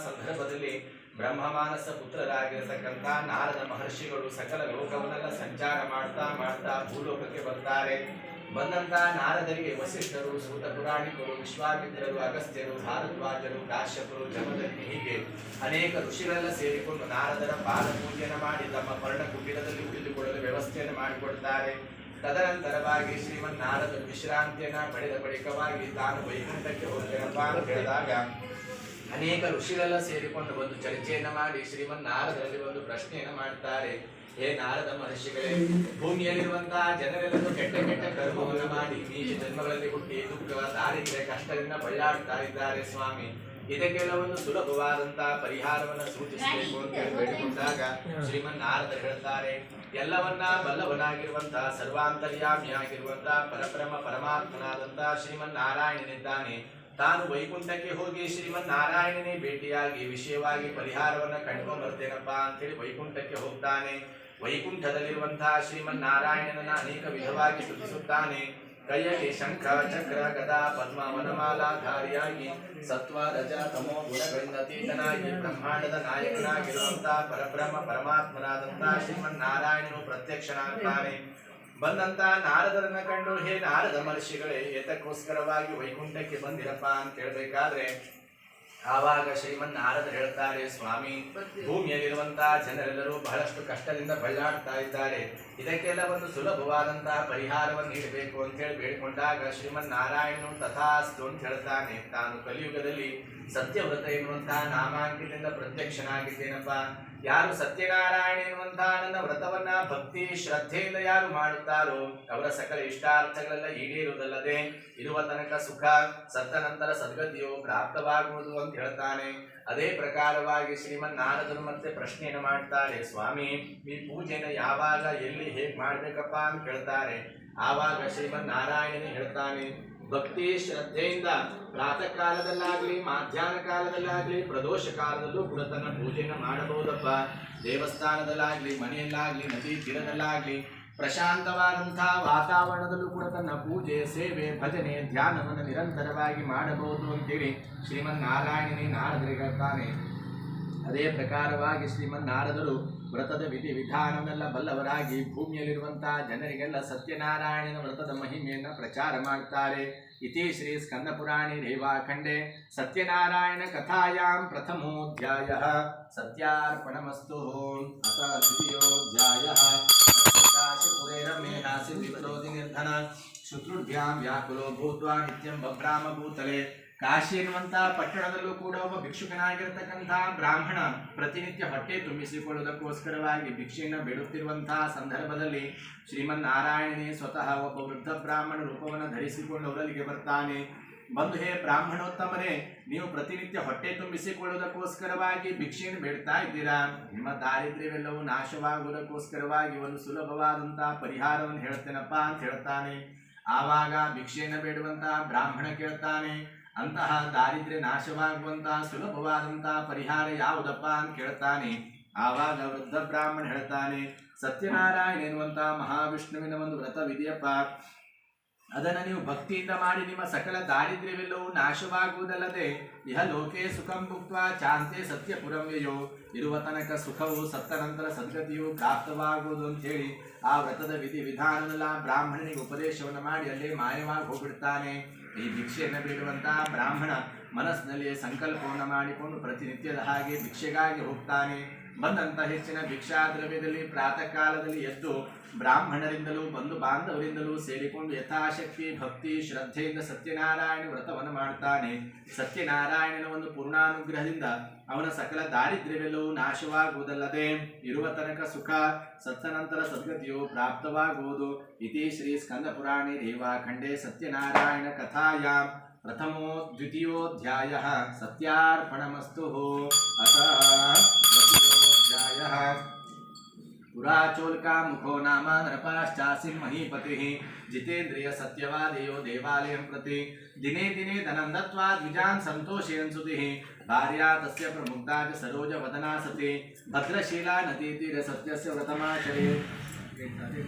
ಸಂದರ್ಭದಲ್ಲಿ ಬ್ರಹ್ಮಮಾನಸ ಪುತ್ರರಾಗಿರತಕ್ಕಂಥ ನಾರದ ಮಹರ್ಷಿಗಳು ಸಕಲ ಲೋಕವನ್ನೆಲ್ಲ ಸಂಚಾರ ಮಾಡ್ತಾ ಮಾಡ್ತಾ ಭೂಲೋಕಕ್ಕೆ ಬರ್ತಾರೆ. ಬಂದಂತ ನಾರದರಿಗೆ ವಸಿಷ್ಠರು, ಸೂತ ಪುರಾಣಿಕರು, ವಿಶ್ವಾಮಿತ್ರರು, ಅಗಸ್ತ್ಯರು, ಭಾರದ್ವಾಜರು, ಕಾಶ್ಯಪರು, ಜಮದಗ್ನಿ ಹೀಗೆ ಅನೇಕ ಋಷಿಗಳೆಲ್ಲ ಸೇರಿಕೊಂಡು ನಾರದರ ಪಾದ ಪೂಜೆಯನ್ನು ಮಾಡಿ ತಮ್ಮ ಪರ್ಣಕುಟೀರದಲ್ಲಿ ಉಳಿದುಕೊಳ್ಳಲು ವ್ಯವಸ್ಥೆಯನ್ನು ಮಾಡಿಕೊಡ್ತಾರೆ. ತದನಂತರವಾಗಿ ಶ್ರೀಮನ್ ನಾರದರು ವಿಶ್ರಾಂತಿಯನ್ನ ಪಡೆದ ಬಳಿಕವಾಗಿ ತಾನು ವೈಕುಂಠಕ್ಕೆ ಹೋಗ್ತೇನಪ್ಪ ಅಂತ ಹೇಳಿದಾಗ ಅನೇಕ ಋಷಿಗಳೆಲ್ಲ ಸೇರಿಕೊಂಡು ಒಂದು ಚರ್ಚೆಯನ್ನ ಮಾಡಿ ಶ್ರೀಮನ್ ನಾರದರಲ್ಲಿ ಒಂದು ಪ್ರಶ್ನೆಯನ್ನ ಮಾಡ್ತಾರೆ. ಹೇ ನಾರದ ಮಹರ್ಷಿಗಳೇ, ಭೂಮಿಯಲ್ಲಿರುವಂತಹ ಜನರೆಲ್ಲರೂ ಕೆಟ್ಟ ಕೆಟ್ಟ ಕರ್ಮವನ್ನು ಮಾಡಿ ನೀಚ ಜನ್ಮಗಳಲ್ಲಿ ಹುಟ್ಟಿ ದುಃಖ, ದಾರಿದ್ರ್ಯ, ಕಷ್ಟದಿಂದ ಬಳ್ಳಾಡ್ತಾ ಇದ್ದಾರೆ ಸ್ವಾಮಿ. ಇದಕ್ಕೆಲ್ಲ ಒಂದು ಸುಲಭವಾದಂತಹ ಪರಿಹಾರವನ್ನು ಸೂಚಿಸಬೇಕು ಅಂತ ಹೇಳಿ ಬೇಡಿಕೊಂಡಾಗ ಶ್ರೀಮನ್ ನಾರದರು ಹೇಳ್ತಾರೆ, ಎಲ್ಲವನ್ನ ಬಲ್ಲವನಾಗಿರುವಂತಹ ಸರ್ವಾಂತರ್ಯಾಮಿಯಾಗಿರುವಂತಹ ಪರಬ್ರಹ್ಮ ಪರಮಾತ್ಮನಾದಂತಹ ಶ್ರೀಮನ್ ನಾರಾಯಣನಿದ್ದಾನೆ. ತಾನು ವೈಕುಂಠಕ್ಕೆ ಹೋಗಿ ಶ್ರೀಮನ್ ನಾರಾಯಣನೇ ಭೇಟಿಯಾಗಿ ವಿಷಯವಾಗಿ ಪರಿಹಾರವನ್ನ ಕಂಡುಕೊಂಡು ಬರ್ತೇನಪ್ಪ ಅಂತೇಳಿ ವೈಕುಂಠಕ್ಕೆ ಹೋಗ್ತಾನೆ. ವೈಕುಂಠದಲ್ಲಿರುವಂತಹ ಶ್ರೀಮನ್ ನಾರಾಯಣನನ್ನ ಅನೇಕ ವಿಧವಾಗಿ ಸ್ತುತಿಸುತ್ತಾನೆ. ಕೈಯಲ್ಲಿ ಶಂಖ, ಚಕ್ರ, ಗದಾ, ಪದ್ಮ, ವನಮಾಲಾಧಾರಿಯಾಗಿ ಸತ್ವ, ರಜ, ತಮೋ ಗುಣಗಳಿಂದ ಅತೀತನಾಗಿ ಬ್ರಹ್ಮಾಂಡದ ನಾಯಕನಾಗಿರುವಂತಹ ಪರಬ್ರಹ್ಮ ಪರಮಾತ್ಮನಾದಂತಹ ಶ್ರೀಮನ್ ನಾರಾಯಣನು ಪ್ರತ್ಯಕ್ಷನಾಗ್ತಾನೆ. ಬಂದಂತ ನಾರದರನ್ನ ಕಂಡು, ಹೇ ನಾರದ ಮಹರ್ಷಿಗಳೇ, ಏತಕ್ಕೋಸ್ಕರವಾಗಿ ವೈಕುಂಠಕ್ಕೆ ಬಂದಿರಪ್ಪ ಅಂತ ಹೇಳ್ಬೇಕಾದ್ರೆ ಆವಾಗ ಶ್ರೀಮನ್ ನಾರದರು ಹೇಳ್ತಾರೆ, ಸ್ವಾಮಿ, ಭೂಮಿಯಲ್ಲಿರುವಂತಹ ಜನರೆಲ್ಲರೂ ಬಹಳಷ್ಟು ಕಷ್ಟದಿಂದ ಬಳ್ಳಾಡ್ತಾ ಇದ್ದಾರೆ. ಇದಕ್ಕೆಲ್ಲ ಒಂದು ಸುಲಭವಾದಂತಹ ಪರಿಹಾರವನ್ನು ನೀಡಬೇಕು ಅಂತ ಹೇಳಿ ಬೇಡಿಕೊಂಡಾಗ ಶ್ರೀಮನ್ ನಾರಾಯಣನು ತಥಾಸ್ತು ಅಂತ ಹೇಳ್ತಾನೆ. ತಾನು ಕಲಿಯುಗದಲ್ಲಿ ಸತ್ಯವ್ರತ ಎನ್ನುವಂತಹ ನಾಮಾಂಕಿತದಿಂದ ಪ್ರತ್ಯಕ್ಷನಾಗಿದ್ದೇನಪ್ಪ. ಯಾರು ಸತ್ಯನಾರಾಯಣ ಎನ್ನುವಂತಹ ನನ್ನ ವ್ರತವನ್ನ ಭಕ್ತಿ ಶ್ರದ್ಧೆಯಿಂದ ಯಾರು ಮಾಡುತ್ತಾರೋ ಅವರ ಸಕಲ ಇಷ್ಟಾರ್ಥಗಳೆಲ್ಲ ಈಡೇರುವುದಲ್ಲದೆ ಇರುವ ತನಕ ಸುಖ, ಸತ್ತ ನಂತರ ಸದ್ಗತಿಯು ಪ್ರಾಪ್ತವಾಗುವುದು ಅಂತ ಹೇಳ್ತಾನೆ. ಅದೇ ಪ್ರಕಾರವಾಗಿ ಶ್ರೀಮನ್ ನಾರದರು ಮತ್ತೆ ಪ್ರಶ್ನೆಯನ್ನು ಮಾಡ್ತಾರೆ, ಸ್ವಾಮಿ, ಈ ಪೂಜೆನ ಯಾವಾಗ, ಎಲ್ಲಿ, ಹೇಗೆ ಮಾಡ್ಬೇಕಪ್ಪ ಅಂತ ಕೇಳ್ತಾರೆ. ಆವಾಗ ಶ್ರೀಮನ್ ನಾರಾಯಣನೇ ಹೇಳ್ತಾನೆ, ಭಕ್ತಿ ಶ್ರದ್ಧೆಯಿಂದ ಪ್ರಾತಃ ಕಾಲದಲ್ಲಾಗ್ಲಿ, ಮಧ್ಯಾಹ್ನ ಕಾಲದಲ್ಲಾಗ್ಲಿ, ಪ್ರದೋಷ ಕಾಲದಲ್ಲೂ ಕೂಡ ತನ್ನ ಪೂಜೆಯನ್ನು ಮಾಡಬಹುದಪ್ಪ. ದೇವಸ್ಥಾನದಲ್ಲಾಗ್ಲಿ, ಮನೆಯಲ್ಲಾಗ್ಲಿ, ನದಿ ತೀರದಲ್ಲಾಗ್ಲಿ, ಪ್ರಶಾಂತವಾದಂತಹ ವಾತಾವರಣದಲ್ಲೂ ಕೂಡ ತನ್ನ ಪೂಜೆ, ಸೇವೆ, ಭಜನೆ, ಧ್ಯಾನವನ್ನು ನಿರಂತರವಾಗಿ ಮಾಡಬಹುದು ಅಂತೇಳಿ ಶ್ರೀಮನ್ ನಾರಾಯಣನೇ ನಾರದರಿಗೆ ಹೇಳ್ತಾನೆ. ಅದೇ ಪ್ರಕಾರವಾಗಿ ಶ್ರೀಮನ್ ನಾರದರು ವ್ರತದ ವಿಧಿ ವಿಧಾನವನ್ನೆಲ್ಲ ಬಲ್ಲವರಾಗಿ ಭೂಮಿಯಲ್ಲಿರುವಂತಹ ಜನರಿಗೆಲ್ಲ ಸತ್ಯನಾರಾಯಣನ ವ್ರತದ ಮಹಿಮೆಯನ್ನು ಪ್ರಚಾರ ಮಾಡ್ತಾರೆ. ಇತಿ ಶ್ರೀ ಸ್ಕಂದ ಪುರಾಣಿ ರೇವಾಖಂಡೆ ಸತ್ಯನಾರಾಯಣ ಕಥಾಯಾಂ ಪ್ರಥಮೋಧ್ಯಾಯಃ ಸತ್ಯಾರ್ಪಣಮಸ್ತು. ಅಥ ದ್ವಿತೀಯೋಧ್ಯಾಯಃ ಕಾಶಿಪುರೇರಮೇಹಾಸಿ ವಿಪ್ರೋಧಿ ನಿರ್ಧನ ಶುತ್ರುಭ್ಯಾಂ ವ್ಯಾಕುಲೋ ಭೂತ್ವಾ ನಿತ್ಯಂ ಬಭ್ರಾಮ ಭೂತಲೆ. ಕಾಶಿ ಎನ್ನುವಂತಹ ಪಟ್ಟಣದಲ್ಲೂ ಕೂಡ ಒಬ್ಬ ಭಿಕ್ಷುಕನಾಗಿರತಕ್ಕಂತಹ ಬ್ರಾಹ್ಮಣ ಪ್ರತಿನಿತ್ಯ ಹೊಟ್ಟೆ ತುಂಬಿಸಿಕೊಳ್ಳುವುದಕ್ಕೋಸ್ಕರವಾಗಿ ಭಿಕ್ಷೆಯನ್ನು ಬೇಡುತ್ತಿರುವಂತಹ ಸಂದರ್ಭದಲ್ಲಿ ಶ್ರೀಮನ್ ನಾರಾಯಣನೇ ಸ್ವತಃ ಒಬ್ಬ ವೃದ್ಧ ಬ್ರಾಹ್ಮಣ ರೂಪವನ್ನು ಧರಿಸಿಕೊಂಡು ಅವರಲ್ಲಿಗೆ ಬರ್ತಾನೆ. ಬಂದು, ಹೇ ಬ್ರಾಹ್ಮಣೋತ್ತಮರೇ, ನೀವು ಪ್ರತಿನಿತ್ಯ ಹೊಟ್ಟೆ ತುಂಬಿಸಿಕೊಳ್ಳುವುದಕ್ಕೋಸ್ಕರವಾಗಿ ಭಿಕ್ಷೆಯನ್ನು ಬೇಡ್ತಾ ಇದ್ದೀರಾ. ನಿಮ್ಮ ದಾರಿದ್ರ್ಯವೆಲ್ಲವೂ ನಾಶವಾಗುವುದಕ್ಕೋಸ್ಕರವಾಗಿ ಒಂದು ಸುಲಭವಾದಂತಹ ಪರಿಹಾರವನ್ನು ಹೇಳ್ತೇನಪ್ಪ ಅಂತ ಹೇಳ್ತಾನೆ. ಆವಾಗ ಭಿಕ್ಷೆಯನ್ನು ಬೇಡುವಂತಹ ಬ್ರಾಹ್ಮಣ ಕೇಳ್ತಾನೆ, ಅಂತಹ ದಾರಿದ್ರ್ಯ ನಾಶವಾಗುವಂತಹ ಸುಲಭವಾದಂತಹ ಪರಿಹಾರ ಯಾವುದಪ್ಪ ಅಂತ ಕೇಳ್ತಾನೆ. ಆವಾಗ ವೃದ್ಧ ಬ್ರಾಹ್ಮಣ ಹೇಳ್ತಾನೆ, ಸತ್ಯನಾರಾಯಣ ಎನ್ನುವಂತಹ ಮಹಾವಿಷ್ಣುವಿನ ಒಂದು ವ್ರತವಿದೆಯಪ್ಪ. ಅದನ್ನು ನೀವು ಭಕ್ತಿಯಿಂದ ಮಾಡಿ ನಿಮ್ಮ ಸಕಲ ದಾರಿದ್ರ್ಯವೆಲ್ಲವೂ ನಾಶವಾಗುವುದಲ್ಲದೆ ಇಹ ಲೋಕೆ ಸುಖಂ ಭುಕ್ತ್ವಾ ಚಾಂತೆ ಸತ್ಯಪುರವ್ಯಯೋ, ಇರುವ ತನಕ ಸುಖವು, ಸತ್ತ ನಂತರ ಸದ್ಗತಿಯು ಪ್ರಾಪ್ತವಾಗುವುದು ಅಂತ ಹೇಳಿ ಆ ವ್ರತದ ವಿಧಿ ವಿಧಾನವೆಲ್ಲ ಬ್ರಾಹ್ಮಣನಿಗೆ ಉಪದೇಶವನ್ನು ಮಾಡಿ ಅಲ್ಲೇ ಮಾಯವಾಗಿ ಹೋಗ್ಬಿಡ್ತಾನೆ. ಈ ಭಿಕ್ಷೆಯನ್ನು ಬೇಡುವಂತಹ ಬ್ರಾಹ್ಮಣ ಮನಸ್ಸಿನಲ್ಲಿ ಸಂಕಲ್ಪವನ್ನು ಮಾಡಿಕೊಂಡು ಪ್ರತಿನಿತ್ಯದ ಹಾಗೆ ಭಿಕ್ಷೆಗಾಗಿ ಹೋಗ್ತಾನೆ. ಬಂದಂಥ ಹೆಚ್ಚಿನ ಭಿಕ್ಷಾ ದ್ರವ್ಯದಲ್ಲಿ ಪ್ರಾತಃ ಕಾಲದಲ್ಲಿ ಎದ್ದು ಬ್ರಾಹ್ಮಣರಿಂದಲೂ ಬಂಧು ಬಾಂಧವರಿಂದಲೂ ಸೇರಿಕೊಂಡು ಯಥಾಶಕ್ತಿ ಭಕ್ತಿ ಶ್ರದ್ಧೆಯಿಂದ ಸತ್ಯನಾರಾಯಣ ವ್ರತವನ್ನು ಮಾಡ್ತಾನೆ. ಸತ್ಯನಾರಾಯಣನ ಒಂದು ಪೂರ್ಣಾನುಗ್ರಹದಿಂದ ಅವನ ಸಕಲ ದಾರಿದ್ರ್ಯವೆಲ್ಲವೂ ನಾಶವಾಗುವುದಲ್ಲದೆ ಇರುವ ತನಕ ಸುಖ, ಸತ್ತ ನಂತರ ಸದ್ಗತಿಯು ಪ್ರಾಪ್ತವಾಗುವುದು. ಇತಿ ಶ್ರೀ ಸ್ಕಂದ ಪುರಾಣಿ ರೇವಾಖಂಡೆ ಸತ್ಯನಾರಾಯಣ ಕಥಾಯಾಂ ಪ್ರಥಮೋ ದ್ವಿತೀಯೋಧ್ಯಾಯಃ ಸತ್ಯಾರ್ಪಣಮಸ್ತು. ಅಥ ದ್ವಿತೀಯೋಧ್ಯಾಯಃ पुराचोल्का मुखो नाम नरपाश्चासीन महीपतिः जितेन्द्रिय सत्यवादेयो देवालयं प्रति दिने दिने धनं दत्त्वा द्विजान् संतोषयन् सुतिः भार्या तस्य प्रमुग्धा च सरोजवदना सती भद्रशीला नदीतीर सत्यस्य व्रतमाचरेत्.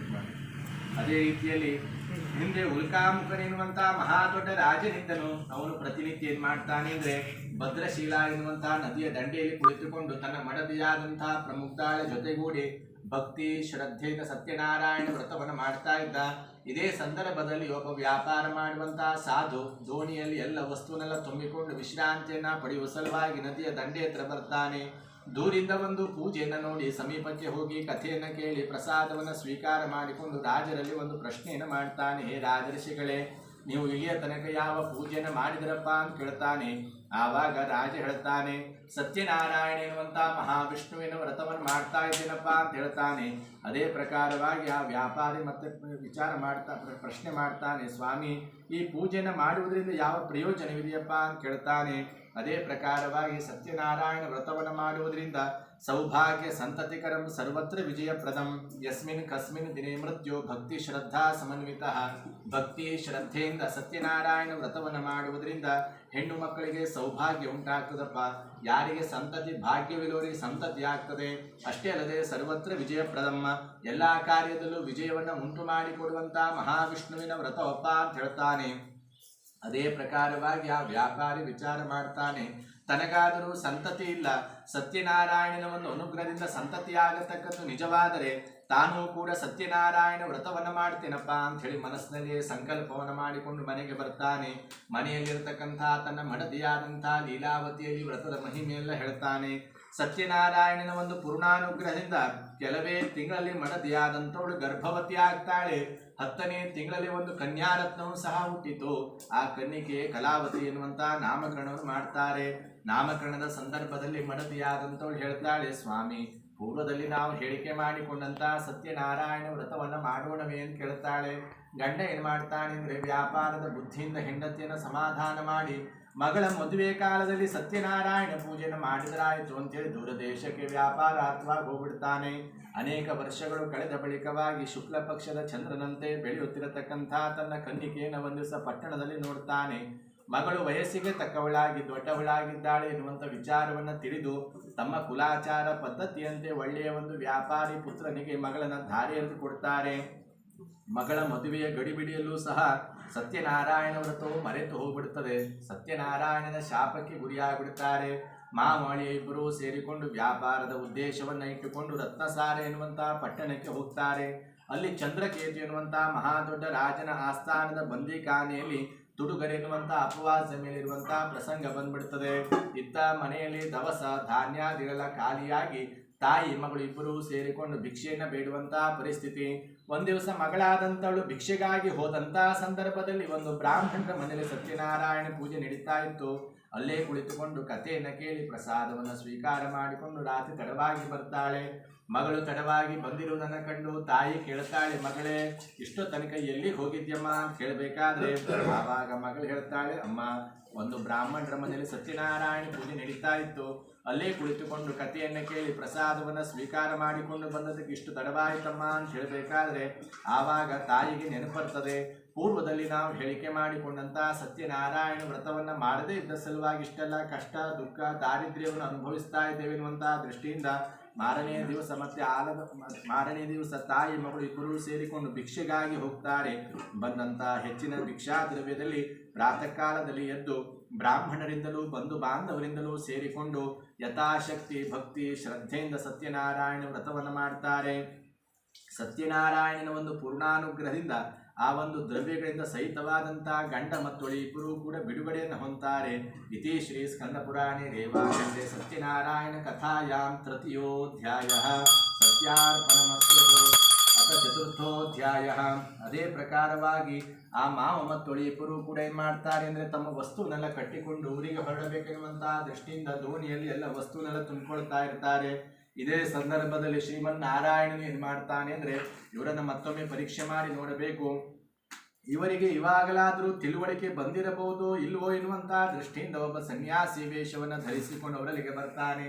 ಅದೇ ರೀತಿಯಲ್ಲಿ ಹಿಂದೆ ಉಲ್ಕಾಮುಖನೆನ್ನುವಂತ ಮಹಾ ದೊಡ್ಡ ರಾಜನಿದ್ದನು. ಅವನು ಪ್ರತಿನಿತ್ಯ ಏನ್ ಮಾಡ್ತಾನೆ ಅಂದ್ರೆ ಭದ್ರಶೀಲ ಎನ್ನುವಂತಹ ನದಿಯ ದಂಡೆಯಲ್ಲಿ ಕುಳಿತುಕೊಂಡು ತನ್ನ ಮಡದಿಯಾದಂತಹ ಪ್ರಮುಖಾಳ ಜೊತೆಗೂಡಿ ಭಕ್ತಿ ಶ್ರದ್ಧೆಯಿಂದ ಸತ್ಯನಾರಾಯಣ ವ್ರತವನ್ನು ಮಾಡ್ತಾ ಇದ್ದ. ಇದೇ ಸಂದರ್ಭದಲ್ಲಿ ಒಬ್ಬ ವ್ಯಾಪಾರ ಮಾಡುವಂತಹ ಸಾಧು ದೋಣಿಯಲ್ಲಿ ಎಲ್ಲ ವಸ್ತುವನ್ನೆಲ್ಲ ತುಂಬಿಕೊಂಡು ವಿಶ್ರಾಂತಿಯನ್ನ ಪಡೆಯುವ ಸಲುವಾಗಿ ನದಿಯ ದಂಡೆ ಹತ್ರ ಬರ್ತಾನೆ. ದೂರಿಂದ ಒಂದು ಪೂಜೆಯನ್ನು ನೋಡಿ ಸಮೀಪಕ್ಕೆ ಹೋಗಿ ಕಥೆಯನ್ನು ಕೇಳಿ ಪ್ರಸಾದವನ್ನು ಸ್ವೀಕಾರ ಮಾಡಿಕೊಂಡು ರಾಜರಲ್ಲಿ ಒಂದು ಪ್ರಶ್ನೆಯನ್ನು ಮಾಡ್ತಾನೆ. ಹೇ ರಾಜರ್ಷಿಗಳೇ, ನೀವು ಇಲ್ಲಿಯ ತನಕ ಯಾವ ಪೂಜೆಯನ್ನು ಮಾಡಿದ್ರಪ್ಪ ಅಂತ ಕೇಳ್ತಾನೆ. ಆವಾಗ ರಾಜ ಹೇಳ್ತಾನೆ, ಸತ್ಯನಾರಾಯಣ ಎನ್ನುವಂಥ ಮಹಾವಿಷ್ಣುವಿನ ವ್ರತವನ್ನು ಮಾಡ್ತಾ ಇದ್ದೇನಪ್ಪ ಅಂತ ಹೇಳ್ತಾನೆ. ಅದೇ ಪ್ರಕಾರವಾಗಿ ಆ ವ್ಯಾಪಾರಿ ಮತ್ತೆ ಪ್ರಶ್ನೆ ಮಾಡ್ತಾನೆ, ಸ್ವಾಮಿ ಈ ಪೂಜೆಯನ್ನು ಮಾಡುವುದರಿಂದ ಯಾವ ಪ್ರಯೋಜನವಿದೆಯಪ್ಪ ಅಂತ ಕೇಳ್ತಾನೆ. ಅದೇ ಪ್ರಕಾರವಾಗಿ ಸತ್ಯನಾರಾಯಣ ವ್ರತವನ್ನು ಮಾಡುವುದರಿಂದ ಸೌಭಾಗ್ಯ ಸಂತತಿಕರಂ ಸರ್ವತ್ರ ವಿಜಯಪ್ರದಂ ಯಸ್ಮಿನ್ ಕಸ್ಮಿನ್ ದಿನೇ ಮೃತ್ಯು ಭಕ್ತಿ ಶ್ರದ್ಧಾ ಸಮನ್ವಿತ. ಭಕ್ತಿ ಶ್ರದ್ಧೆಯಿಂದ ಸತ್ಯನಾರಾಯಣ ವ್ರತವನ್ನು ಮಾಡುವುದರಿಂದ ಹೆಣ್ಣು ಮಕ್ಕಳಿಗೆ ಸೌಭಾಗ್ಯ ಉಂಟಾಗ್ತದಪ್ಪ. ಯಾರಿಗೆ ಸಂತತಿ ಭಾಗ್ಯವಿರುವವರಿಗೆ ಸಂತತಿ ಆಗ್ತದೆ. ಅಷ್ಟೇ ಅಲ್ಲದೆ ಸರ್ವತ್ರ ವಿಜಯಪ್ರದಮ್ಮ, ಎಲ್ಲ ಕಾರ್ಯದಲ್ಲೂ ವಿಜಯವನ್ನು ಉಂಟು ಮಾಡಿಕೊಡುವಂಥ ಮಹಾವಿಷ್ಣುವಿನ ವ್ರತವಪ್ಪ ಅಂತ ಹೇಳ್ತಾನೆ. ಅದೇ ಪ್ರಕಾರವಾಗಿ ಆ ವ್ಯಾಪಾರಿ ವಿಚಾರ ಮಾಡ್ತಾನೆ, ತನಗಾದರೂ ಸಂತತಿ ಇಲ್ಲ, ಸತ್ಯನಾರಾಯಣನ ಒಂದು ಅನುಗ್ರಹದಿಂದ ಸಂತತಿಯಾಗತಕ್ಕದ್ದು ನಿಜವಾದರೆ ತಾನೂ ಕೂಡ ಸತ್ಯನಾರಾಯಣ ವ್ರತವನ್ನು ಮಾಡ್ತೇನಪ್ಪ ಅಂತ ಹೇಳಿ ಮನಸ್ಸಿನಲ್ಲಿ ಸಂಕಲ್ಪವನ್ನು ಮಾಡಿಕೊಂಡು ಮನೆಗೆ ಬರ್ತಾನೆ. ಮನೆಯಲ್ಲಿರ್ತಕ್ಕಂಥ ತನ್ನ ಮಡದಿಯಾದಂಥ ಲೀಲಾವತಿಯಲ್ಲಿ ವ್ರತದ ಮಹಿಮೆಯೆಲ್ಲ ಹೇಳ್ತಾನೆ. ಸತ್ಯನಾರಾಯಣನ ಒಂದು ಪೂರ್ಣಾನುಗ್ರಹದಿಂದ ಕೆಲವೇ ತಿಂಗಳಲ್ಲಿ ಮಡದಿಯಾದಂಥವಳು ಗರ್ಭವತಿ ಆಗ್ತಾಳೆ. 10ನೇ ತಿಂಗಳಲ್ಲಿ ಒಂದು ಕನ್ಯಾರತ್ನವೂ ಸಹ ಹುಟ್ಟಿತು. ಆ ಕನ್ನಿಕೆ ಕಲಾವತಿ ಎನ್ನುವಂಥ ನಾಮಕರಣವನ್ನು ಮಾಡ್ತಾರೆ. ನಾಮಕರಣದ ಸಂದರ್ಭದಲ್ಲಿ ಮಡದಿಯಾದಂಥವಳು ಹೇಳ್ತಾಳೆ, ಸ್ವಾಮಿ ಪೂರ್ವದಲ್ಲಿ ನಾವು ಹೇಳಿಕೆ ಮಾಡಿಕೊಂಡಂಥ ಸತ್ಯನಾರಾಯಣ ವ್ರತವನ್ನು ಮಾಡೋಣವೇ ಅಂತ ಕೇಳ್ತಾಳೆ. ಗಂಡ ಏನು ಮಾಡ್ತಾನೆ ಅಂದರೆ ವ್ಯಾಪಾರದ ಬುದ್ಧಿಯಿಂದ ಹೆಂಡತಿಯನ್ನು ಸಮಾಧಾನ ಮಾಡಿ ಮಗಳ ಮದುವೆ ಕಾಲದಲ್ಲಿ ಸತ್ಯನಾರಾಯಣ ಪೂಜೆಯನ್ನು ಮಾಡಿದರಾಯಿತು ಅಂತೇಳಿ ದೂರದೇಶಕ್ಕೆ ವ್ಯಾಪಾರಾರ್ಥವಾಗಿ ಹೋಗ್ಬಿಡ್ತಾನೆ. ಅನೇಕ ವರ್ಷಗಳು ಕಳೆದ ಬಳಿಕವಾಗಿ ಶುಕ್ಲ ಪಕ್ಷದ ಚಂದ್ರನಂತೆ ಬೆಳೆಯುತ್ತಿರತಕ್ಕಂಥ ತನ್ನ ಕನ್ನಿಕೆಯನ್ನು ಒಂದು ದಿವಸ ಪಟ್ಟಣದಲ್ಲಿ ನೋಡ್ತಾನೆ. ಮಗಳು ವಯಸ್ಸಿಗೆ ತಕ್ಕವಳಾಗಿ ದೊಡ್ಡವಳಾಗಿದ್ದಾಳೆ ಎನ್ನುವಂಥ ವಿಚಾರವನ್ನು ತಿಳಿದು ತಮ್ಮ ಕುಲಾಚಾರ ಪದ್ಧತಿಯಂತೆ ಒಳ್ಳೆಯ ಒಂದು ವ್ಯಾಪಾರಿ ಪುತ್ರನಿಗೆ ಮಗಳನ್ನು ಧಾರೆಯಲ್ಲಿ ಕೊಡ್ತಾರೆ. ಮಗಳ ಮದುವೆಯ ಗಡಿಬಿಡಿಯಲ್ಲೂ ಸಹ ಸತ್ಯನಾರಾಯಣ ವ್ರತವು ಮರೆತು ಹೋಗ್ಬಿಡುತ್ತದೆ. ಸತ್ಯನಾರಾಯಣನ ಶಾಪಕ್ಕೆ ಗುರಿಯಾಗ್ಬಿಡ್ತಾರೆ. ಮಾಮಳಿ ಇಬ್ಬರು ಸೇರಿಕೊಂಡು ವ್ಯಾಪಾರದ ಉದ್ದೇಶವನ್ನು ಇಟ್ಟುಕೊಂಡು ರತ್ನಸಾರ ಎನ್ನುವಂತಹ ಪಟ್ಟಣಕ್ಕೆ ಹೋಗ್ತಾರೆ. ಅಲ್ಲಿ ಚಂದ್ರಕೇತು ಎನ್ನುವಂತಹ ಮಹಾದೊಡ್ಡ ರಾಜನ ಆಸ್ಥಾನದ ಬಂದಿಖಾನೆಯಲ್ಲಿ ತುಡುಗರೆ ಎನ್ನುವಂಥ ಅಪವಾಸ ಮೇಲಿರುವಂತಹ ಪ್ರಸಂಗ ಬಂದ್ಬಿಡ್ತದೆ. ಇತ್ತ ಮನೆಯಲ್ಲಿ ದವಸ ಧಾನ್ಯಾದಿಗಳ ಖಾಲಿಯಾಗಿ ತಾಯಿ ಮಗಳು ಇಬ್ಬರು ಸೇರಿಕೊಂಡು ಭಿಕ್ಷೆಯನ್ನು ಬೇಡುವಂತಹ ಪರಿಸ್ಥಿತಿ. ಒಂದು ದಿವಸ ಮಗಳಾದಂಥವಳು ಭಿಕ್ಷೆಗಾಗಿ ಹೋದಂತಹ ಸಂದರ್ಭದಲ್ಲಿ ಒಂದು ಬ್ರಾಹ್ಮಣರ ಮನೆಯಲ್ಲಿ ಸತ್ಯನಾರಾಯಣ ಪೂಜೆ ನಡೀತಾ ಇತ್ತು. ಅಲ್ಲೇ ಕುಳಿತುಕೊಂಡು ಕಥೆಯನ್ನು ಕೇಳಿ ಪ್ರಸಾದವನ್ನು ಸ್ವೀಕಾರ ಮಾಡಿಕೊಂಡು ರಾತ್ರಿ ತಡವಾಗಿ ಬರ್ತಾಳೆ. ಮಗಳು ತಡವಾಗಿ ಬಂದಿರುವುದನ್ನು ಕಂಡು ತಾಯಿ ಕೇಳ್ತಾಳೆ, ಮಗಳೇ ಇಷ್ಟೋ ತನಕ ಎಲ್ಲಿ ಹೋಗಿದ್ಯಮ್ಮ ಅಂತ ಕೇಳಬೇಕಾದ್ರೆ ಆವಾಗ ಮಗಳು ಹೇಳ್ತಾಳೆ, ಅಮ್ಮ ಒಂದು ಬ್ರಾಹ್ಮಣರ ಮನೆಯಲ್ಲಿ ಸತ್ಯನಾರಾಯಣ ಪೂಜೆ ನಡೀತಾ ಇತ್ತು. ಅಲ್ಲೇ ಕುಳಿತುಕೊಂಡು ಕಥೆಯನ್ನು ಕೇಳಿ ಪ್ರಸಾದವನ್ನು ಸ್ವೀಕಾರ ಮಾಡಿಕೊಂಡು ಬಂದದಕ್ಕೆ ಇಷ್ಟು ತಡವಾಯಿತಮ್ಮ ಅಂತ ಹೇಳಬೇಕಾದ್ರೆ ಆವಾಗ ತಾಯಿಗೆ ನೆನಪರ್ತದೆ, ಪೂರ್ವದಲ್ಲಿ ನಾವು ಹೇಳಿಕೆ ಮಾಡಿಕೊಂಡಂಥ ಸತ್ಯನಾರಾಯಣ ವ್ರತವನ್ನು ಮಾಡದೇ ಇದ್ದ ಸಲುವಾಗಿ ಇಷ್ಟೆಲ್ಲ ಕಷ್ಟ ದುಃಖ ದಾರಿದ್ರ್ಯವನ್ನು ಅನುಭವಿಸ್ತಾ ಇದ್ದೇವೆ ಎನ್ನುವಂತಹ ದೃಷ್ಟಿಯಿಂದ ಮಾರನೆಯ ದಿವಸ ತಾಯಿ ಮಗಳು ಇಬ್ಬರೂ ಸೇರಿಕೊಂಡು ಭಿಕ್ಷೆಗಾಗಿ ಹೋಗ್ತಾರೆ. ಬಂದಂಥ ಹೆಚ್ಚಿನ ಭಿಕ್ಷಾ ದ್ರವ್ಯದಲ್ಲಿ ಪ್ರಾತಃ ಕಾಲದಲ್ಲಿ ಎದ್ದು ಬ್ರಾಹ್ಮಣರಿಂದಲೂ ಬಂಧು ಬಾಂಧವರಿಂದಲೂ ಸೇರಿಕೊಂಡು ಯಥಾಶಕ್ತಿ ಭಕ್ತಿ ಶ್ರದ್ಧೆಯಿಂದ ಸತ್ಯನಾರಾಯಣ ವ್ರತವನ್ನು ಮಾಡ್ತಾರೆ. ಸತ್ಯನಾರಾಯಣನ ಒಂದು ಪೂರ್ಣಾನುಗ್ರಹದಿಂದ ಆ ಒಂದು ದ್ರವ್ಯಗಳಿಂದ ಸಹಿತವಾದಂಥ ಗಂಡ ಮತ್ತೊಳಿ ಇಬ್ಬರೂ ಕೂಡ ಬಿಡುಗಡೆಯನ್ನು ಹೊಂತಾರೆ. ಇತಿ ಶ್ರೀ ಸ್ಕಂದ ಪುರಾಣೇ ರೇವಾಖಂಡೇ ಸತ್ಯನಾರಾಯಣ ಕಥಾಯಾಂ ತೃತೀಯೋಧ್ಯಾಯ ಸತ್ಯಾರ್ಪಣಮಸ್ತು ಅಥ ಚತುರ್ಥೋಧ್ಯಾಯ. ಅದೇ ಪ್ರಕಾರವಾಗಿ ಆ ಮಾವ ಮತ್ತೊಳಿ ಇಬ್ಬರೂ ಕೂಡ ಏನು ಮಾಡ್ತಾರೆ ಅಂದರೆ ತಮ್ಮ ವಸ್ತುವನ್ನೆಲ್ಲ ಕಟ್ಟಿಕೊಂಡು ಊರಿಗೆ ಹೊರಡಬೇಕೆನ್ನುವಂತಹ ದೃಷ್ಟಿಯಿಂದ ದೋಣಿಯಲ್ಲಿ ಎಲ್ಲ ವಸ್ತುವನ್ನೆಲ್ಲ ತುಂಬಿಕೊಳ್ತಾ ಇರ್ತಾರೆ. ಇದೇ ಸಂದರ್ಭದಲ್ಲಿ ಶ್ರೀಮನ್ನಾರಾಯಣನು ಏನು ಮಾಡ್ತಾನೆ ಅಂದರೆ ಇವರನ್ನು ಮತ್ತೊಮ್ಮೆ ಪರೀಕ್ಷೆ ಮಾಡಿ ನೋಡಬೇಕು, ಇವರಿಗೆ ಇವಾಗಲಾದರೂ ತಿಳುವಳಿಕೆ ಬಂದಿರಬಹುದು ಇಲ್ವೋ ಎನ್ನುವಂತಹ ದೃಷ್ಟಿಯಿಂದ ಒಬ್ಬ ಸನ್ಯಾಸಿ ವೇಷವನ್ನು ಧರಿಸಿಕೊಂಡು ಅವರಲ್ಲಿಗೆ ಬರ್ತಾನೆ.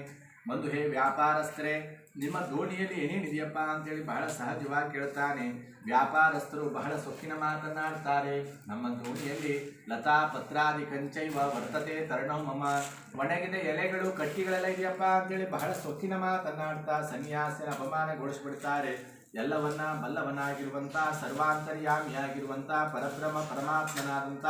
ಬಂದು ಹೇ ವ್ಯಾಪಾರಸ್ಥರೇ, ನಿಮ್ಮ ದೋಣಿಯಲ್ಲಿ ಏನೇನಿದೆಯಪ್ಪ ಅಂತೇಳಿ ಬಹಳ ಸಹಜವಾಗಿ ಕೇಳ್ತಾನೆ. ವ್ಯಾಪಾರಸ್ಥರು ಬಹಳ ಸೊಕ್ಕಿನ ಮಾತನಾಡ್ತಾರೆ. ನಮ್ಮ ದೋಣಿಯಲ್ಲಿ ಲತಾ ಪತ್ರಾದಿ ಕಂಚೈವ ವರ್ತತೆ ತರಣೋ ಮಮ, ಒಣಗಿದ ಎಲೆಗಳು ಕಟ್ಟಿಗಳೆಲ್ಲ ಇದೆಯಪ್ಪ ಅಂತೇಳಿ ಬಹಳ ಸೊಕ್ಕಿನ ಮಾತನಾಡ್ತಾ ಸನ್ಯಾಸಿನ ಅಪಮಾನಗೊಳಿಸ್ಬಿಡ್ತಾರೆ. ಎಲ್ಲವನ್ನ ಬಲ್ಲವನಾಗಿರುವಂಥ ಸರ್ವಾಂತರ್ಯಾಮಿಯಾಗಿರುವಂಥ ಪರಬ್ರಹ್ಮ ಪರಮಾತ್ಮನಾದಂಥ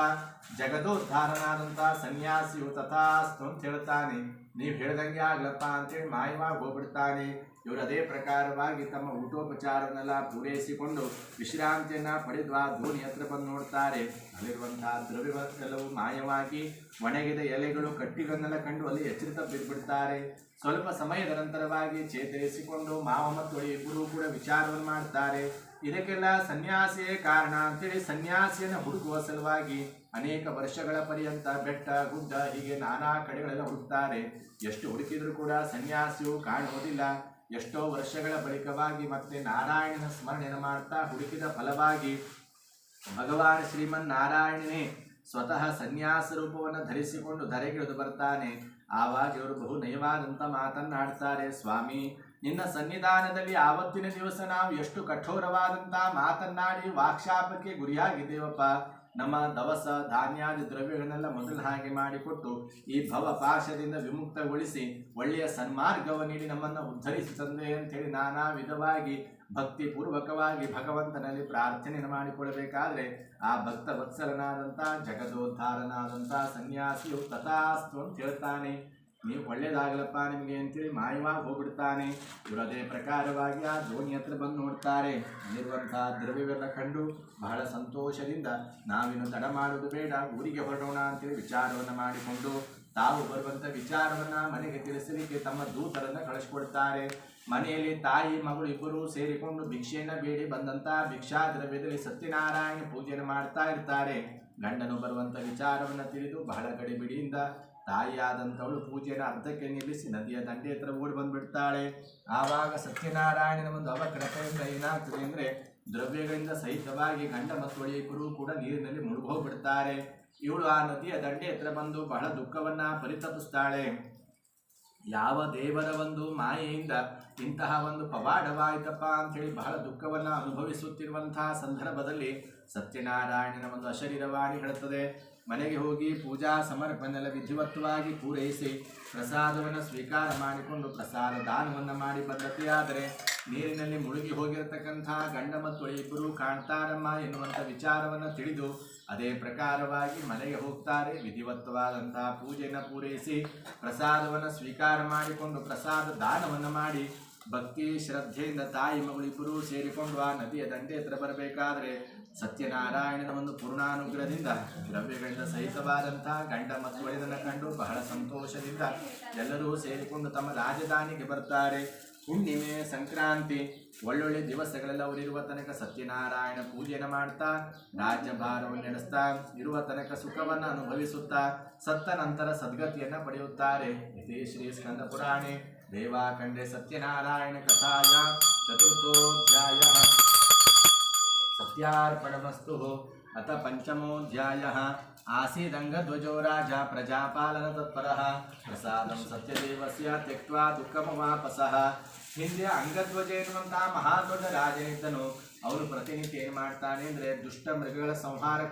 ಜಗದೋದ್ಧಾರನಾದಂಥ ಸನ್ಯಾಸಿಯು ತಥಾಸ್ತು ಅಂತ ಹೇಳ್ತಾನೆ. ನೀವು ಹೇಳ್ದಂಗೆ ಆಗ್ಲಪ್ಪ ಅಂತೇಳಿ ಮಾಯವಾಗಿ ಹೋಗ್ಬಿಡ್ತಾನೆ. ಇವರು ಅದೇ ಪ್ರಕಾರವಾಗಿ ತಮ್ಮ ಊಟೋಪಚಾರವನ್ನೆಲ್ಲ ಪೂರೈಸಿಕೊಂಡು ವಿಶ್ರಾಂತಿಯನ್ನು ಪಡೆದು ಆ ಧೋನಿ ಹತ್ರ ಬಂದು ನೋಡ್ತಾರೆ. ಅಲ್ಲಿರುವಂತಹ ದ್ರವ್ಯವೆಲ್ಲವೂ ಮಾಯವಾಗಿ ಒಣಗಿದ ಎಲೆಗಳು ಕಟ್ಟಿಗಳನ್ನೆಲ್ಲ ಕಂಡು ಅಲ್ಲಿ ಎಚ್ಚರಿತ ಬಿದ್ದುಬಿಡ್ತಾರೆ. ಸ್ವಲ್ಪ ಸಮಯದ ನಂತರವಾಗಿ ಚೇತರಿಸಿಕೊಂಡು ಮಾವ ಮತ್ತು ಇಬ್ಬರು ಕೂಡ ವಿಚಾರವನ್ನು ಮಾಡ್ತಾರೆ. ಇದಕ್ಕೆಲ್ಲ ಸನ್ಯಾಸಿಯೇ ಕಾರಣ ಅಂತೇಳಿ ಸನ್ಯಾಸಿಯನ್ನು ಹುಡುಕುವ ಸಲುವಾಗಿ ಅನೇಕ ವರ್ಷಗಳ ಪರ್ಯಂತ ಬೆಟ್ಟ ಗುಡ್ಡ ಹೀಗೆ ನಾನಾ ಕಡೆಗಳೆಲ್ಲ ಹುಡುಕ್ತಾರೆ. ಎಷ್ಟು ಹುಡುಕಿದರೂ ಕೂಡ ಸನ್ಯಾಸಿಯು ಕಾಣುವುದಿಲ್ಲ. ಎಷ್ಟೋ ವರ್ಷಗಳ ಬಳಿಕವಾಗಿ ಮತ್ತೆ ನಾರಾಯಣನ ಸ್ಮರಣೆಯನ್ನು ಮಾಡ್ತಾ ಹುಡುಕಿದ ಫಲವಾಗಿ ಭಗವಾನ್ ಶ್ರೀಮನ್ ನಾರಾಯಣನೇ ಸ್ವತಃ ಸನ್ಯಾಸ ರೂಪವನ್ನು ಧರಿಸಿಕೊಂಡು ಧರೆಗಿಳಿದು ಬರ್ತಾನೆ. ಆವಾಗ ಇವರು ಬಹು ನಯವಾದಂಥ ಮಾತನ್ನಾಡ್ತಾರೆ. ಸ್ವಾಮಿ, ನಿನ್ನ ಸನ್ನಿಧಾನದಲ್ಲಿ ಆವತ್ತಿನ ದಿವಸ ನಾವು ಎಷ್ಟು ಕಠೋರವಾದಂಥ ಮಾತನ್ನಾಡಿ ವಾಕ್ಶಾಪಕ್ಕೆ ಗುರಿಯಾಗಿದ್ದೇವಪ್ಪ. ನಮ್ಮ ದವಸ ಧಾನ್ಯಾದಿ ದ್ರವ್ಯಗಳನ್ನೆಲ್ಲ ಮೊದಲು ಹಾಗೆ ಮಾಡಿಕೊಟ್ಟು ಈ ಭವಪಾಶದಿಂದ ವಿಮುಕ್ತಗೊಳಿಸಿ ಒಳ್ಳೆಯ ಸನ್ಮಾರ್ಗವನ್ನು ನೀಡಿ ನಮ್ಮನ್ನು ಉದ್ಧರಿಸಿ ತಂದೆ ಅಂತೇಳಿ ನಾನಾ ವಿಧವಾಗಿ ಭಕ್ತಿ ಪೂರ್ವಕವಾಗಿ ಭಗವಂತನಲ್ಲಿ ಪ್ರಾರ್ಥನೆಯನ್ನು ಮಾಡಿಕೊಡಬೇಕಾದ್ರೆ ಆ ಭಕ್ತ ವತ್ಸಲನಾದಂಥ ಜಗದೋದ್ಧಾರನಾದಂಥ ಸನ್ಯಾಸಿಯು ತಥಾಸ್ತು ಅಂತ ಹೇಳ್ತಾನೆ. ನೀವು ಒಳ್ಳೇದಾಗಲಪ್ಪ ನಿಮಗೆ ಅಂತೇಳಿ ಮಾಯವಾಗಿ ಹೋಗ್ಬಿಡ್ತಾನೆ. ಇವರು ಅದೇ ಪ್ರಕಾರವಾಗಿ ಆ ದೋಣಿ ಹತ್ರ ಬಂದು ನೋಡ್ತಾರೆ. ಅಲ್ಲಿರುವಂತಹ ದ್ರವ್ಯವೆಲ್ಲ ಕಂಡು ಬಹಳ ಸಂತೋಷದಿಂದ ನಾವಿನ್ನು ತಡ ಮಾಡುವುದು ಬೇಡ, ಊರಿಗೆ ಹೊರಡೋಣ ಅಂತೇಳಿ ವಿಚಾರವನ್ನು ಮಾಡಿಕೊಂಡು ತಾವು ಬರುವಂಥ ವಿಚಾರವನ್ನು ಮನೆಗೆ ತಿಳಿಸಲಿಕ್ಕೆ ತಮ್ಮ ದೂತರನ್ನು ಕಳಿಸ್ಕೊಡ್ತಾರೆ. ಮನೆಯಲ್ಲಿ ತಾಯಿ ಮಗಳು ಇಬ್ಬರು ಸೇರಿಕೊಂಡು ಭಿಕ್ಷೆಯನ್ನು ಬೇಡಿ ಬಂದಂಥ ಭಿಕ್ಷಾ ದ್ರವ್ಯದಲ್ಲಿ ಸತ್ಯನಾರಾಯಣ ಪೂಜೆಯನ್ನು ಮಾಡ್ತಾ ಇರ್ತಾರೆ. ಗಂಡನು ಬರುವಂಥ ವಿಚಾರವನ್ನು ತಿಳಿದು ಬಹಳ ಗಡಿಬಿಡಿಯಿಂದ ತಾಯಿಯಾದಂಥವಳು ಪೂಜೆಯನ್ನು ಅರ್ಧಕ್ಕೆ ನಿಲ್ಲಿಸಿ ನದಿಯ ದಂಡೆ ಹತ್ರ ಓಡಿ ಬಂದುಬಿಡ್ತಾಳೆ. ಆವಾಗ ಸತ್ಯನಾರಾಯಣನ ಒಂದು ಅವಕೃಪೆಯಿಂದ ಏನಾಗ್ತದೆ ಅಂದರೆ ದ್ರವ್ಯಗಳಿಂದ ಸಹಿತವಾಗಿ ಗಂಡ ಮತ್ತು ಇಬ್ಬರು ಕೂಡ ನೀರಿನಲ್ಲಿ ಮುಳುಗೋಗ್ಬಿಡ್ತಾರೆ. ಇವಳು ಆ ನದಿಯ ದಂಡೆ ಹತ್ರ ಬಂದು ಬಹಳ ದುಃಖವನ್ನು ಪರಿತಪಿಸ್ತಾಳೆ. ಯಾವ ದೇವರ ಒಂದು ಮಾಯೆಯಿಂದ ಇಂತಹ ಒಂದು ಪವಾಡವಾಯಿತಪ್ಪ ಅಂಥೇಳಿ ಬಹಳ ದುಃಖವನ್ನು ಅನುಭವಿಸುತ್ತಿರುವಂತಹ ಸಂದರ್ಭದಲ್ಲಿ ಸತ್ಯನಾರಾಯಣನ ಒಂದು ಅಶರೀರವಾಣಿ ಹೇಳುತ್ತದೆ. ಮನೆಗೆ ಹೋಗಿ ಪೂಜಾ ಸಮರ್ಪಣೆಲ್ಲ ವಿಧಿವತ್ತವಾಗಿ ಪೂರೈಸಿ ಪ್ರಸಾದವನ್ನು ಸ್ವೀಕಾರ ಮಾಡಿಕೊಂಡು ಪ್ರಸಾದ ದಾನವನ್ನು ಮಾಡಿ ಬದ್ಧತೆಯಾದರೆ ನೀರಿನಲ್ಲಿ ಮುಳುಗಿ ಹೋಗಿರತಕ್ಕಂಥ ಗಂಡ ಮತ್ತು ಇಬ್ಬರು ಕಾಣ್ತಾರಮ್ಮ ಎನ್ನುವಂಥ ವಿಚಾರವನ್ನು ತಿಳಿದು ಅದೇ ಪ್ರಕಾರವಾಗಿ ಮನೆಗೆ ಹೋಗ್ತಾರೆ. ವಿಧಿವತ್ತವಾದಂತಹ ಪೂಜೆಯನ್ನು ಪೂರೈಸಿ ಪ್ರಸಾದವನ್ನು ಸ್ವೀಕಾರ ಮಾಡಿಕೊಂಡು ಪ್ರಸಾದ ದಾನವನ್ನು ಮಾಡಿ ಭಕ್ತಿ ಶ್ರದ್ಧೆಯಿಂದ ತಾಯಿ ಮಗಳಿಬ್ಬರು ಸೇರಿಕೊಂಡು ಆ ನದಿಯ ದಂಡೆ ಹತ್ರ ಬರಬೇಕಾದ್ರೆ ಸತ್ಯನಾರಾಯಣನ ಒಂದು ಪೂರ್ಣಾನುಗ್ರಹದಿಂದ ದ್ರವ್ಯಗಳಿಂದ ಸಹಿತವಾದಂತಹ ಗಂಡ ಮತ್ತು ಇದನ್ನು ಕಂಡು ಬಹಳ ಸಂತೋಷದಿಂದ ಎಲ್ಲರೂ ಸೇರಿಕೊಂಡು ತಮ್ಮ ರಾಜಧಾನಿಗೆ ಬರ್ತಾರೆ. ಹುಣ್ಣಿಮೆ, ಸಂಕ್ರಾಂತಿ ಒಳ್ಳೊಳ್ಳೆ ದಿವಸಗಳೆಲ್ಲ ಅವರಿರುವ ತನಕ ಸತ್ಯನಾರಾಯಣ ಪೂಜೆಯನ್ನು ಮಾಡ್ತಾ ರಾಜ್ಯಭಾರವನ್ನು ನಡೆಸ್ತಾ ಇರುವ ತನಕ ಸುಖವನ್ನು ಅನುಭವಿಸುತ್ತಾ ಸತ್ತ ನಂತರ ಸದ್ಗತಿಯನ್ನು ಪಡೆಯುತ್ತಾರೆ. ಇತಿ ಶ್ರೀ ಸ್ಕಂದ ಪುರಾಣೆ ದೇವಾಖಂಡೆ ಸತ್ಯನಾರಾಯಣ ಕಥಾಯ ಚತುರ್ಥೋಧ್ಯಾಯ ಸತ್ಯಾರ್ಪಣಮಸ್ತು. ಅಥ ಪಂಚಮೋಧ್ಯಾಯಃ ಆಸೀದಂಗಧ್ವಜೋ ರಾಜ ಪ್ರಜಾಪಾಲನ ತತ್ಪರಃ ಪ್ರಸಾದಂ ಸತ್ಯದೇವಸ್ಯ ತ್ಯಕ್ತ್ವಾ ದುಃಖಮವಾಪಸಃ. ಹಿಂದೆ ಅಂಗಧ್ವಜ ಎನ್ನುವಂತಹ ಮಹಾ ದೊಡ್ಡ ರಾಜನಿದ್ದನು. ಅವರು ಪ್ರತಿನಿತ್ಯ ಏನು ಮಾಡ್ತಾನೆ ಅಂದರೆ ದುಷ್ಟ ಮೃಗಗಳ ಸಂಹಾರಕ್ಕೂ